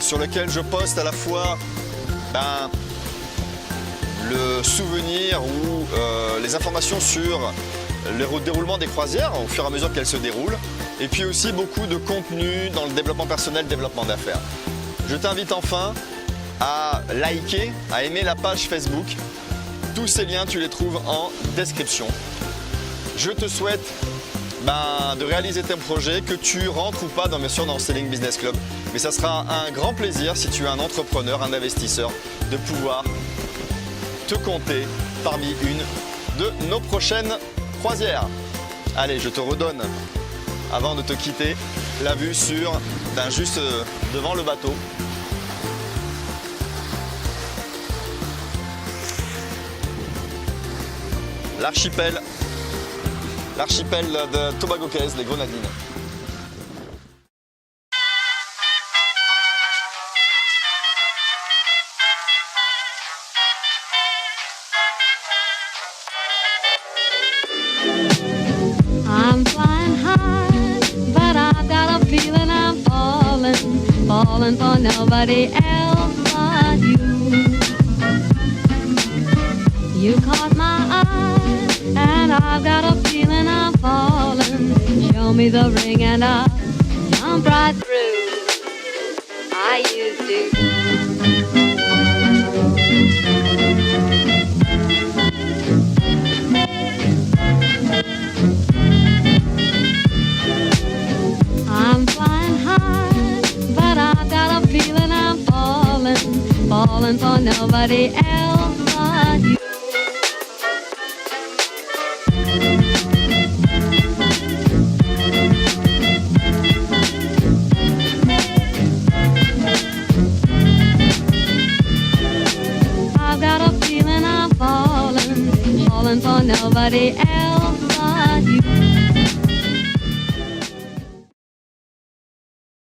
sur lequel je poste à la fois le souvenir ou les informations sur le déroulement des croisières au fur et à mesure qu'elles se déroulent, et puis aussi beaucoup de contenu dans le développement personnel, développement d'affaires. Je t'invite enfin à liker, à aimer la page Facebook. Tous ces liens, tu les trouves en description. Je te souhaite de réaliser tes projets, que tu rentres ou pas bien sûr dans le Selling Business Club. Mais ça sera un grand plaisir, si tu es un entrepreneur, un investisseur, de pouvoir te compter parmi une de nos prochaines croisières. Allez, je te redonne, avant de te quitter, la vue sur, juste devant le bateau. L'archipel de Tobago Cays, les Grenadines. I'm flying high, but I've got a feeling I'm falling for nobody else but you. You caught my eye, and I've got a feeling I'm falling. Show me the ring and I'll jump right through. I used to. I'm flying high, but I've got a feeling I'm falling for nobody else but you. I've got a feeling I'm falling for nobody else.